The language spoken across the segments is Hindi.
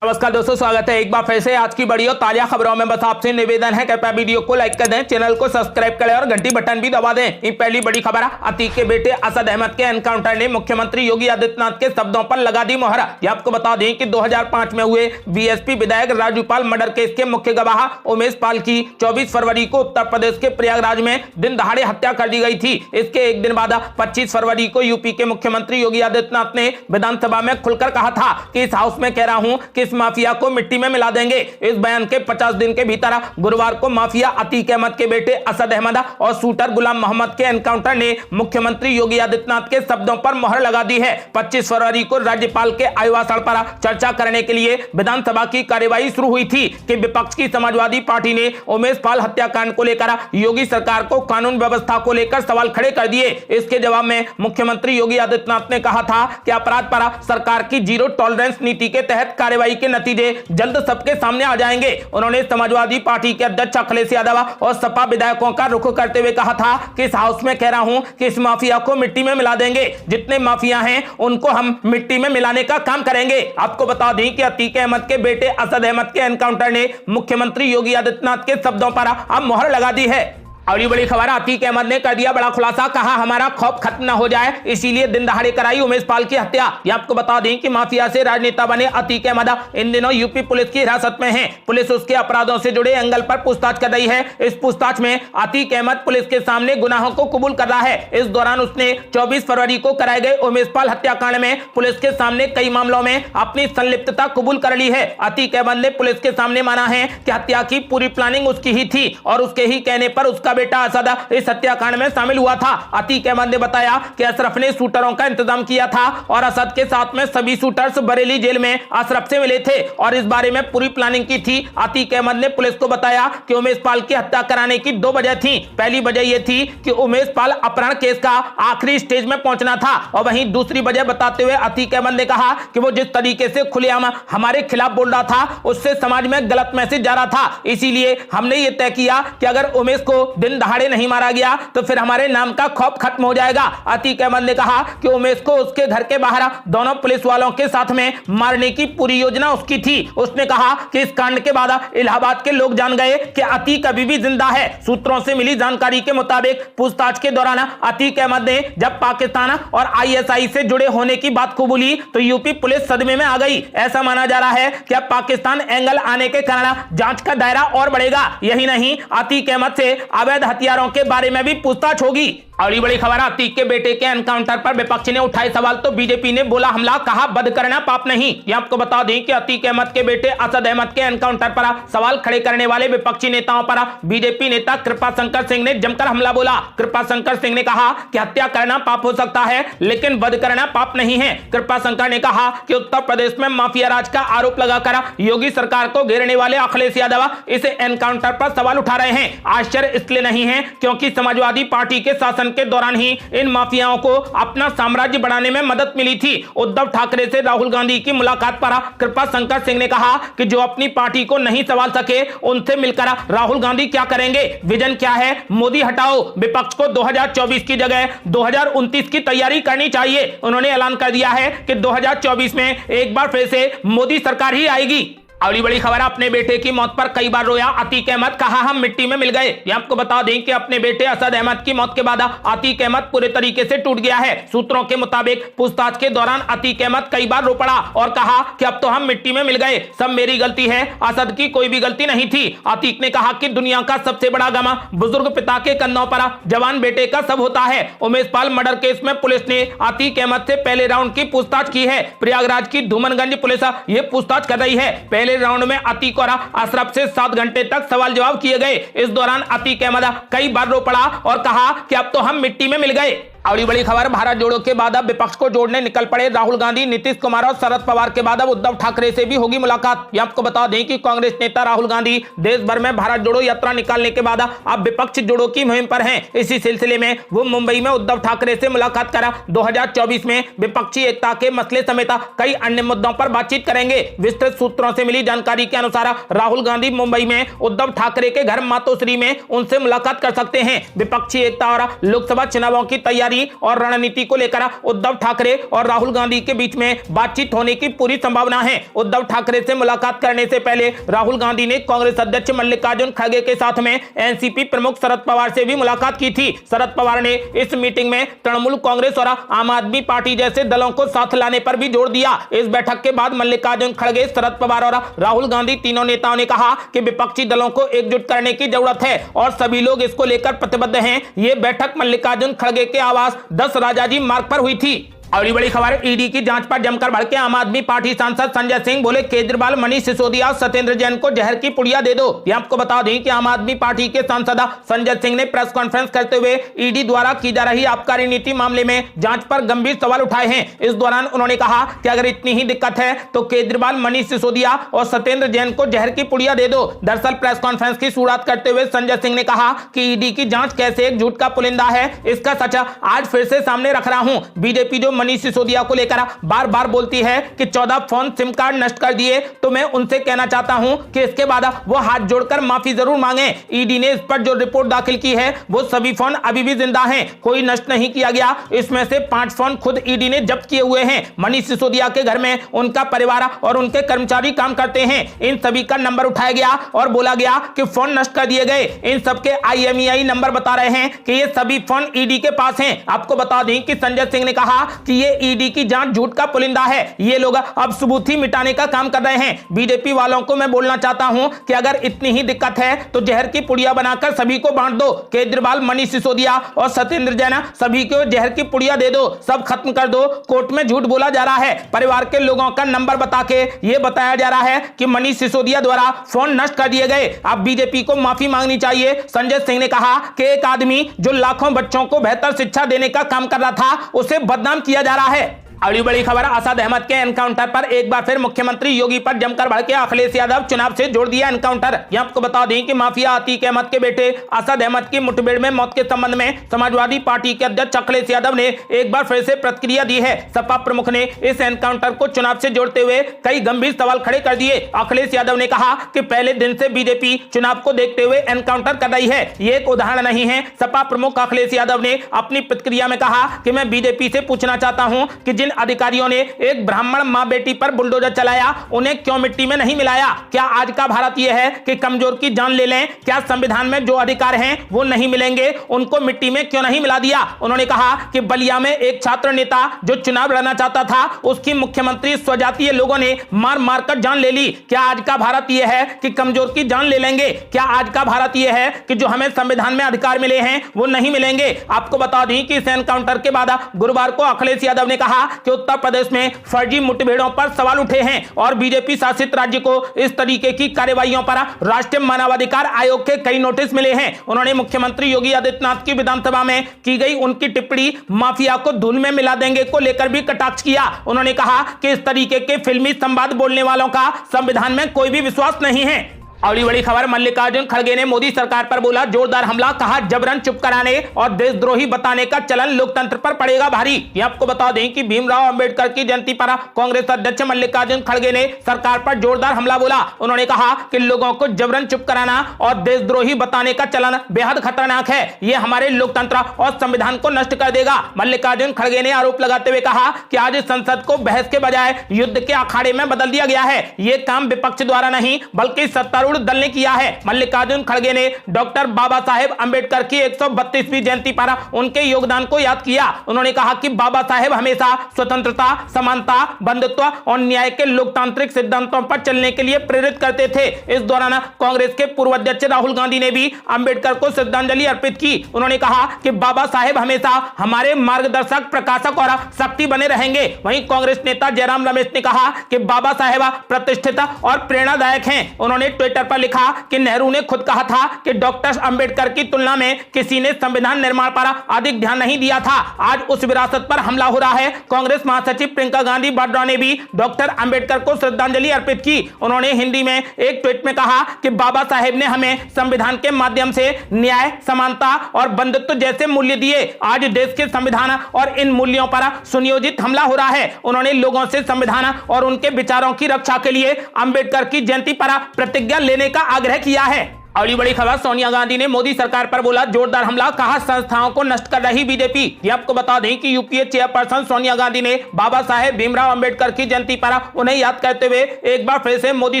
नमस्कार दोस्तों, स्वागत है एक बार फिर से आज की बड़ी और ताजा खबरों में। बस आपसे निवेदन है कृपया वीडियो को लाइक कर दें, चैनल को सब्सक्राइब करें और घंटी बटन भी दबा दें। ये पहली बड़ी खबर है, अतीक के बेटे असद अहमद के एनकाउंटर ने मुख्यमंत्री योगी आदित्यनाथ के शब्दों पर लगा दी मोहर। ये आपको बता दें कि 2005 में हुए बीएसपी विधायक राजू पाल मर्डर केस के मुख्य गवाह उमेश पाल की 24 फरवरी को उत्तर प्रदेश के प्रयागराज में दिन दहाड़े हत्या कर दी गई थी। इसके एक दिन बाद 25 फरवरी को यूपी के मुख्यमंत्री योगी आदित्यनाथ ने विधानसभा में खुलकर कहा था कि इस हाउस में कह रहा हूं कि इस माफिया को मिट्टी में मिला देंगे। इस बयान के 50 दिन के भीतर गुरुवार को माफिया अतीक अहमद के बेटे असद अहमद और शूटर गुलाम मोहम्मद के एनकाउंटर ने मुख्यमंत्री योगी आदित्यनाथ के शब्दों पर मोहर लगा दी है। 25 फरवरी को राज्यपाल के अभिभाषण पर चर्चा करने के लिए विधानसभा की कार्यवाही शुरू हुई थी कि विपक्ष की समाजवादी पार्टी ने उमेश पाल हत्याकांड को लेकर योगी सरकार को कानून व्यवस्था को लेकर सवाल खड़े कर दिए। इसके जवाब में मुख्यमंत्री योगी आदित्यनाथ ने कहा था कि अपराध पर सरकार की जीरो टॉलरेंस नीति के तहत कार्रवाई के नतीजे जल्द सबके सामने आ जाएंगे। उन्होंने समाजवादी पार्टी के अध्यक्ष अखिलेश यादव और सपा विधायकों का रुख करते हुए कहा था कि इस हाउस में कह रहा हूं कि इस माफिया को मिट्टी में मिला देंगे। जितने माफिया हैं उनको हम मिट्टी में मिलाने का काम करेंगे। आपको बता दें कि अतीक अहमद के बेटे असद अहमद के एनकाउंटर ने मुख्यमंत्री योगी आदित्यनाथ के शब्दों पर अब मोहर लगा दी है। अगली बड़ी खबर, अतीक अहमद ने कर दिया बड़ा खुलासा, कहा हमारा खौफ खत्म न हो जाए इसीलिए दिन दहाड़े कराई उमेश पाल की हत्या। ये आपको बता दें कि माफिया से राजनेता बने अतीक अहमद इन दिनों यूपी पुलिस की हिरासत में हैं। पुलिस उसके अपराधों से जुड़े एंगल पर पूछताछ कर रही है। इस पूछताछ में अतीक अहमद पुलिस के सामने गुनाहों को कबूल कर रहा है। इस दौरान उसने 24 फरवरी को कराए गए उमेश पाल हत्याकांड में पुलिस के सामने कई मामलों में अपनी संलिप्तता कबूल कर ली है। अतीक अहमद ने पुलिस के सामने माना है कि हत्या की पूरी प्लानिंग उसकी ही थी और उसके ही कहने पर उसका बेटा असद इस हत्याकांड में शामिल हुआ था। अतीक अहमद ने बताया कि अशरफ ने शूटरों का इंतजाम किया था और असद के साथ में सभी शूटर्स बरेली जेल में अशरफ से मिले थे और इस बारे में पूरी प्लानिंग की थी। अतीक अहमद ने पुलिस को बताया कि उमेश पाल की हत्या कराने की 2 वजह थी। पहली वजह यह थी कि उमेश पाल अपहरण केस का आखिरी स्टेज में पहुंचना था और वहीं दूसरी वजह बताते हुए अतीक अहमद ने कहा कि वो जिस तरीके से खुलेआम हमारे खिलाफ बोल रहा था उससे समाज में गलत मैसेज जा रहा था। इसीलिए हमने ये तय किया कि अगर उमेश को दिन दहाड़े नहीं मारा गया तो फिर हमारे नाम का खौफ खत्म हो जाएगा। अतीक अहमद ने कहा कि उमेश को उसके घर के बाहर दोनों पुलिस वालों के साथ में मारने की पूरी योजना उसकी थी। उसने कहा कि इस कांड के बाद इलाहाबाद के लोग जान गए कि अतीक अभी भी जिंदा है। सूत्रों से मिली जानकारी के मुताबिक पूछताछ के दौरान अतीक अहमद ने जब पाकिस्तान और आईएसआई से जुड़े होने की बात को बोली तो यूपी पुलिस सदमे में आ गई। ऐसा माना जा रहा है कि अब पाकिस्तान एंगल आने के कारण जांच का दायरा और बढ़ेगा। यही नहीं, अतीक अहमद से अवैध हथियारों के बारे में भी पूछताछ होगी। अगली बड़ी खबर, अतीक के बेटे के एनकाउंटर पर विपक्ष ने उठाए सवाल तो बीजेपी ने बोला हमला, कहा बद करना पाप नहीं। ये आपको बता दें कि अतीक अहमद के बेटे असद अहमद के एनकाउंटर पर सवाल खड़े करने वाले विपक्षी नेताओं पर बीजेपी नेता कृपाशंकर सिंह ने जमकर हमला बोला। कृपाशंकर सिंह ने कहा कि हत्या करना पाप हो सकता है लेकिन वध करना पाप नहीं है। कृपाशंकर ने कहा कि उत्तर प्रदेश में माफिया राज का आरोप लगाकर योगी सरकार को घेरने वाले अखिलेश यादव इस एनकाउंटर पर सवाल उठा रहे हैं। आश्चर्य इसलिए नहीं है क्योंकि समाजवादी पार्टी के शासन के दौरान ही इन माफियाओं को अपना साम्राज्य बढ़ाने में मदद मिली थी। उद्धव ठाकरे से राहुल गांधी की मुलाकात पर कृपाशंकर सिंह ने कहा कि जो अपनी पार्टी को नहीं संभाल सके उनसे मिलकर राहुल गांधी क्या करेंगे, विजन क्या है, मोदी हटाओ। विपक्ष को 2024 की जगह 2029 की तैयारी करनी चाहिए। उन्होंने ऐलान कर दिया है कि 2024 में एक बार फिर से मोदी सरकार ही आएगी। अगली बड़ी खबर, अपने बेटे की मौत पर कई बार रोया अतीक अहमद, कहा हम मिट्टी में मिल गए। ये आपको बता दें कि अपने बेटे असद अहमद की मौत के बाद अतीक अहमद पूरे तरीके से टूट गया है। सूत्रों के मुताबिक पूछताछ के दौरान अतीक अहमद कई बार रो पड़ा और कहा कि अब तो हम मिट्टी में मिल गए, सब मेरी गलती है, असद की कोई भी गलती नहीं थी। अतीक ने कहा कि दुनिया का सबसे बड़ा गम बुजुर्ग पिता के कंधों पर जवान बेटे का सब होता है। उमेश पाल मर्डर केस में पुलिस ने अतीक अहमद से पहले राउंड की पूछताछ की है। प्रयागराज की धूमनगंज पुलिस ये पूछताछ कर रही है। पहले राउंड में अतीक और अशरफ से 7 घंटे तक सवाल जवाब किए गए। इस दौरान अतीक अहमद कई बार रो पड़ा और कहा कि अब तो हम मिट्टी में मिल गए। अगली बड़ी खबर, भारत जोड़ो के बाद अब विपक्ष को जोड़ने निकल पड़े राहुल गांधी, नीतीश कुमार और शरद पवार के बाद अब उद्धव ठाकरे से भी होगी मुलाकात। ये आपको बता दें कि कांग्रेस नेता राहुल गांधी देश भर में भारत जोड़ो यात्रा निकालने के बाद अब विपक्ष जोड़ो की मुहिम पर हैं। इसी सिलसिले में वो मुंबई में उद्धव ठाकरे से मुलाकात कर 2024 में विपक्षी एकता के मसले समेत कई अन्य मुद्दों पर बातचीत करेंगे। विस्तृत सूत्रों से मिली जानकारी के अनुसार राहुल गांधी मुंबई में उद्धव ठाकरे के घर मातोश्री में उनसे मुलाकात कर सकते हैं। विपक्षी एकता और लोकसभा चुनावों की तैयारी तैयारी और रणनीति को लेकर उद्धव ठाकरे और राहुल गांधी के बीच में बातचीत होने की पूरी संभावना है। उद्धव ठाकरे से मुलाकात करने से पहले राहुल गांधी ने कांग्रेस अध्यक्ष मल्लिकार्जुन खड़गे के साथ में एनसीपी प्रमुख शरद पवार से भी मुलाकात की थी। शरद पवार ने इस मीटिंग में तृणमूल कांग्रेस और आम आदमी पार्टी जैसे दलों को साथ लाने पर भी जोर दिया। इस बैठक के बाद मल्लिकार्जुन खड़गे, शरद पवार और राहुल गांधी तीनों नेताओं ने कहा कि विपक्षी दलों को एकजुट करने की जरूरत है और सभी लोग इसको लेकर प्रतिबद्ध हैं। यह बैठक मल्लिकार्जुन खड़गे के आवास 10 राजाजी मार्ग पर हुई थी। और बड़ी खबर, ईडी की जांच पर जमकर भड़के आम आदमी पार्टी सांसद संजय सिंह, बोले केजरीवाल, मनीष सिसोदिया, सत्येंद्र जैन को जहर की पुड़िया दे दो। ये आपको बता दें कि आम आदमी पार्टी के सांसद संजय सिंह ने प्रेस कॉन्फ्रेंस करते हुए ईडी द्वारा की जा रही आबकारी नीति मामले में जांच पर गंभीर सवाल उठाए हैं। इस दौरान उन्होंने कहा कि अगर इतनी ही दिक्कत है तो केजरीवाल, मनीष सिसोदिया और सत्येंद्र जैन को जहर की पुड़िया दे दो। दरअसल प्रेस कॉन्फ्रेंस की शुरुआत करते हुए संजय सिंह ने कहा कि ईडी की जांच कैसे एक झूठ का पुलिंदा है, इसका सच आज फिर से सामने रख रहा हूं। बीजेपी जो मनीष सिसोदिया को लेकर बार बार बोलती है कि 14 फोन सिम कार्ड नष्ट कर दिए, तो मैं उनसे कहना चाहता हूं कि इसके बाद वो हाथ जोड़कर माफी जरूर मांगे। ईडी ने इस पर जो रिपोर्ट दाखिल की है वो सभी फोन अभी भी जिंदा हैं, कोई नष्ट नहीं किया गया। इसमें से 5 फोन खुद ईडी ने जब्त किए हुए हैं। मनीष सिसोदिया के घर में उनका परिवार और उनके कर्मचारी काम करते हैं। इन सभी का नंबर उठाया गया और बोला गया कि फोन नष्ट कर दिए गए। इन सबके IMEI नंबर बता रहे हैं कि ये सभी फोन ईडी के पास हैं। आपको बता दें कि संजय सिंह ने कहा कि ये ईडी की जांच झूठ का पुलिंदा है, ये लोग अब सबूत ही मिटाने का काम कर रहे हैं। बीजेपी वालों को मैं बोलना चाहता हूं कि अगर इतनी ही दिक्कत है तो जहर की पुड़िया बनाकर सभी को बांट दो। केजरीवाल, मनीष सिसोदिया और सत्येंद्र जैन सभी को जहर की पुड़िया दे दो, सब खत्म कर दो। कोर्ट में झूठ बोला जा रहा है। परिवार के लोगों का नंबर बता के ये बताया जा रहा है कि मनीष सिसोदिया द्वारा फोन नष्ट कर दिए गए। अब बीजेपी को माफी मांगनी चाहिए। संजय सिंह ने कहा कि एक आदमी जो लाखों बच्चों को बेहतर शिक्षा देने का काम कर रहा था, उसे बदनाम किया जा रहा है। अगली बड़ी खबर, असद अहमद के एनकाउंटर पर एक बार फिर मुख्यमंत्री योगी पर जमकर भड़के अखिलेश यादव, चुनाव से जोड़ दिया एनकाउंटर। ये आपको बता दें कि माफिया अतीक अहमद के बेटे असद अहमद की मुठभेड़ में मौत के संबंध में समाजवादी पार्टी के अध्यक्ष अखिलेश यादव ने एक बार फिर से प्रतिक्रिया दी है। सपा प्रमुख ने इस एनकाउंटर को चुनाव से जोड़ते हुए कई गंभीर सवाल खड़े कर दिए। अखिलेश यादव ने कहा कि पहले दिन से बीजेपी चुनाव को देखते हुए एनकाउंटर कर रही है, ये एक उदाहरण नहीं है। सपा प्रमुख अखिलेश यादव ने अपनी प्रतिक्रिया में कहा कि मैं बीजेपी से पूछना चाहता हूं कि जिन अधिकारियों ने एक ब्राह्मण मां बेटी पर बुलडोजर चलाया, उन्हें क्यों मिट्टी में नहीं मिलाया? क्या आज का भारत यह है कि कमजोर की जान ले लें? क्या संविधान में जो अधिकार हैं वो नहीं मिलेंगे? उनको मिट्टी में क्यों नहीं मिला दिया? उन्होंने कहा कि बलिया में एक छात्र नेता जो चुनाव लड़ना चाहता था, उसकी मुख्यमंत्री स्वजातीय लोगों ने मार मार कर जान ले ली। क्या आज का भारत यह है कि कमजोर की जान ले लेंगे? क्या आज का भारत यह है कि जो हमें संविधान में अधिकार मिले हैं वो नहीं मिलेंगे? आपको बता दें कि इस एनकाउंटर के बाद गुरुवार को अखिलेश यादव ने कहा कि उत्तर प्रदेश में फर्जी मुठभेड़ों पर सवाल उठे हैं और बीजेपी शासित राज्य को इस तरीके की कार्रवाइयों पर राष्ट्रीय मानवाधिकार आयोग के कई नोटिस मिले हैं। उन्होंने मुख्यमंत्री योगी आदित्यनाथ की विधानसभा में की गई उनकी टिप्पणी माफिया को धूल में मिला देंगे को लेकर भी कटाक्ष किया। उन्होंने कहा कि इस तरीके के फिल्मी संवाद बोलने वालों का संविधान में कोई भी विश्वास नहीं है। अगली बड़ी खबर, मल्लिकार्जुन खड़गे ने मोदी सरकार पर बोला जोरदार हमला, कहा जबरन चुप कराने और देशद्रोही बताने का चलन लोकतंत्र पर पड़ेगा भारी। ये आपको बता दें कि भीमराव अंबेडकर की जयंती पर कांग्रेस अध्यक्ष मल्लिकार्जुन खड़गे ने सरकार पर जोरदार हमला बोला। उन्होंने कहा कि लोगों को जबरन चुप कराना और देशद्रोही बताने का चलन बेहद खतरनाक है, ये हमारे लोकतंत्र और संविधान को नष्ट कर देगा। मल्लिकार्जुन खड़गे ने आरोप लगाते हुए कहा कि आज संसद को बहस के बजाय युद्ध के अखाड़े में बदल दिया गया है। ये काम विपक्ष द्वारा नहीं बल्कि सत्तारूढ़ दल ने किया है। मल्लिकार्जुन खड़गे ने डॉक्टर बाबा साहेब अंबेडकर की 132वीं जयंती पर उनके योगदान को याद किया। उन्होंने कहा कि बाबा साहेब हमेशा स्वतंत्रता, समानता, बंधुत्व और न्याय के लोकतांत्रिक सिद्धांतों पर चलने के लिए प्रेरित करते थे। इस दौरान कांग्रेस के पूर्व अध्यक्ष राहुल गांधी ने भी अंबेडकर को श्रद्धांजलि अर्पित की। उन्होंने कहा कि बाबा साहेब हमेशा हमारे मार्गदर्शक, प्रकाशक और शक्ति बने रहेंगे। वहीं कांग्रेस नेता जयराम रमेश ने कहा कि बाबा साहेब प्रतिष्ठित और प्रेरणादायक हैं। उन्होंने ट्विटर पर लिखा कि नेहरू ने खुद कहा था कि डॉक्टर अंबेडकर की तुलना में किसी ने संविधान निर्माण पर अधिक ध्यान नहीं दिया था। आज उस विरासत पर हमला हो रहा है। कांग्रेस महासचिव प्रियंका गांधी वाड्रा ने भी डॉक्टर अंबेडकर को श्रद्धांजलि अर्पित की। उन्होंने हिंदी में एक ट्वीट में कहा कि बाबा साहेब ने हमें संविधान के माध्यम से न्याय, समानता और बंधुत्व जैसे मूल्य दिए। आज देश के संविधान और इन मूल्यों पर सुनियोजित हमला हो रहा है। उन्होंने लोगों से संविधान और उनके विचारों की रक्षा के लिए अंबेडकर की जयंती पर प्रतिज्ञा लेने का आग्रह किया है। अगली बड़ी खबर, सोनिया गांधी ने मोदी सरकार पर बोला जोरदार हमला, कहा संस्थाओं को नष्ट कर रही बीजेपी। ये आपको बता दें कि यूपीए चेयरपर्सन सोनिया गांधी ने बाबा साहेब भीमराव अंबेडकर की जयंती पर उन्हें याद करते हुए एक बार फिर से मोदी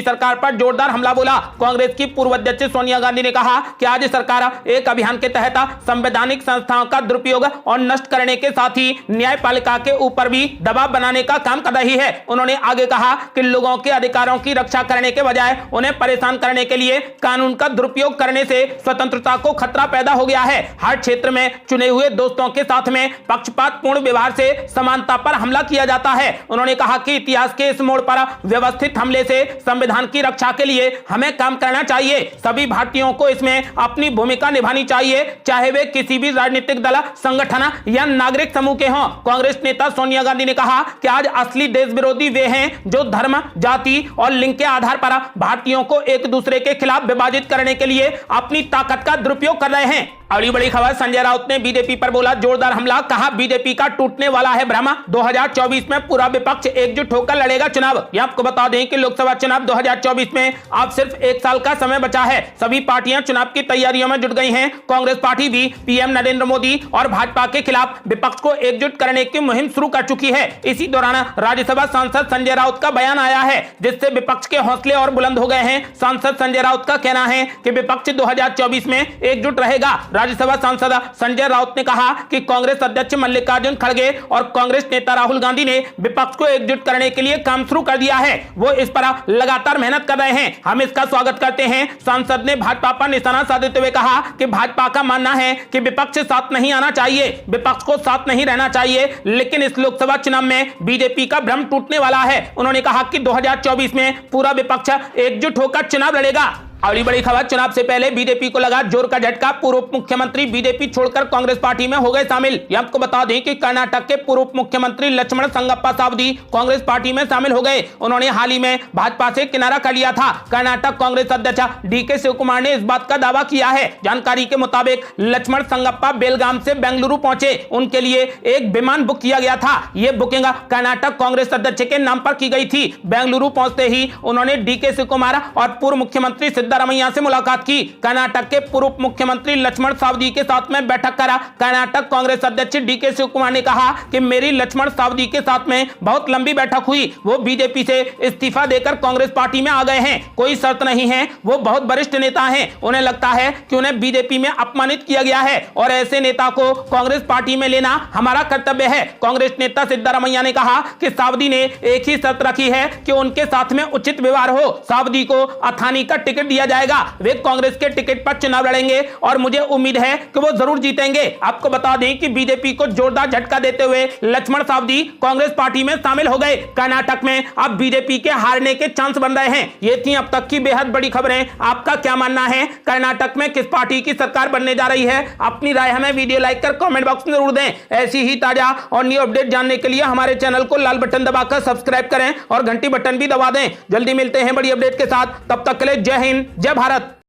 सरकार पर जोरदार हमला बोला। कांग्रेस की पूर्व अध्यक्ष सोनिया गांधी ने कहा कि आज सरकार एक अभियान के तहत संवैधानिक संस्थाओं का दुरुपयोग और नष्ट करने के साथ ही न्यायपालिका के ऊपर भी दबाव बनाने का काम कर रही है। उन्होंने आगे कहा कि लोगों के अधिकारों की रक्षा करने के बजाय उन्हें परेशान करने के लिए कानून का दुरुपयोग करने से स्वतंत्रता को खतरा पैदा हो गया है। हर क्षेत्र में चुने हुए दोस्तों के साथ में पक्षपातपूर्ण व्यवहार से समानता पर हमला किया जाता है। उन्होंने कहा कि इतिहास के इस मोड़ पर व्यवस्थित हमले से संविधान की रक्षा के लिए हमें काम करना चाहिए। सभी भारतीयों को इसमें अपनी भूमिका निभानी चाहिए, चाहे वे किसी भी राजनीतिक दल, संगठन या नागरिक समूह के हों। कांग्रेस नेता सोनिया गांधी ने कहा कि आज असली देश विरोधी वे हैं जो धर्म, जाति और लिंग के आधार पर भारतीयों को एक दूसरे के खिलाफ विभाजित करने के लिए अपनी ताकत का दुरुपयोग कर रहे हैं। अगली बड़ी खबर, संजय राउत ने बीजेपी पर बोला जोरदार हमला, कहा बीजेपी का टूटने वाला है भ्रम, 2024 में पूरा विपक्ष एकजुट होकर लड़ेगा चुनाव। ये आपको बता दें कि लोकसभा चुनाव 2024 में अब सिर्फ एक साल का समय बचा है। सभी पार्टियां चुनाव की तैयारियों में जुट गई हैं। कांग्रेस पार्टी भी पीएम नरेंद्र मोदी और भाजपा के खिलाफ विपक्ष को एकजुट करने की मुहिम शुरू कर चुकी है। इसी दौरान राज्यसभा सांसद संजय राउत का बयान आया है, जिससे विपक्ष के हौसले और बुलंद हो गए हैं। सांसद संजय राउत का कहना है कि विपक्ष 2024 में एकजुट रहेगा। राज्यसभा सांसद संजय राउत ने कहा कि कांग्रेस अध्यक्ष मल्लिकार्जुन खड़गे और कांग्रेस नेता राहुल गांधी ने विपक्ष को एकजुट करने के लिए काम शुरू कर दिया है। वो इस पर लगातार मेहनत कर रहे हैं, हम इसका स्वागत करते हैं। सांसद ने भाजपा पर निशाना साधते हुए कहा कि भाजपा का मानना है कि विपक्ष साथ नहीं आना चाहिए, विपक्ष को साथ नहीं रहना चाहिए, लेकिन इस लोकसभा चुनाव में बीजेपी का भ्रम टूटने वाला है। उन्होंने कहा कि 2024 में पूरा विपक्ष एकजुट होकर चुनाव लड़ेगा। अगली बड़ी खबर, चुनाव से पहले बीजेपी को लगा जोर का झटका, पूर्व मुख्यमंत्री बीजेपी छोड़कर कांग्रेस पार्टी में हो गए शामिल। ये आपको बता दें कि कर्नाटक के पूर्व मुख्यमंत्री लक्ष्मण संगप्पा सावदी कांग्रेस पार्टी में शामिल हो गए। उन्होंने हाल ही में भाजपा से किनारा कर लिया था। कर्नाटक कांग्रेस अध्यक्ष डीके शिवकुमार ने इस बात का दावा किया है। जानकारी के मुताबिक लक्ष्मण संगप्पा बेलगाम से बेंगलुरु पहुंचे, उनके लिए एक विमान बुक किया गया था। यह बुकिंग कर्नाटक कांग्रेस अध्यक्ष के नाम पर की गई थी। बेंगलुरु पहुंचते ही उन्होंने डीके शिवकुमार और पूर्व मुख्यमंत्री सिद्धरामैया से मुलाकात की। कर्नाटक के पूर्व मुख्यमंत्री लक्ष्मण सावदी के साथ में बैठक करा। कर्नाटक कांग्रेस अध्यक्ष डीके शिवकुमार ने कहा कि मेरी लक्ष्मण सावदी के साथ में बहुत लंबी बैठक हुई। वो बीजेपी से इस्तीफा देकर कांग्रेस पार्टी में आ गए हैं, कोई शर्त नहीं है। वो बहुत वरिष्ठ नेता हैं, उन्हें लगता है कि उन्हें बीजेपी में अपमानित किया गया है और ऐसे नेता को कांग्रेस पार्टी में लेना हमारा कर्तव्य है। कांग्रेस नेता सिद्धरामैया ने कहा कि सावदी ने एक ही शर्त रखी है कि उनके साथ में उचित व्यवहार हो। सावदी को अथानी का टिकट दिया जाएगा, वे कांग्रेस के टिकट पर चुनाव लड़ेंगे और मुझे उम्मीद है कि वो जरूर जीतेंगे। आपको बता दें कि बीजेपी को जोरदार झटका देते हुए लक्ष्मण सावदी कांग्रेस पार्टी में शामिल हो गए। कर्नाटक में अब बीजेपी के हारने के चांस बन रहे हैं। ये थी अब तक की बेहद बड़ी खबरें। आपका क्या मानना है, कर्नाटक में किस पार्टी की सरकार बनने जा रही है? अपनी राय हमें वीडियो लाइक कर कमेंट बॉक्स में जरूर दें। ऐसी ही ताजा और न्यू अपडेट जानने के लिए हमारे चैनल को लाल बटन दबाकर सब्सक्राइब करें और घंटी बटन भी दबा दें। जल्दी मिलते हैं बड़ी अपडेट के साथ, तब तक के लिए जय हिंद, जय भारत।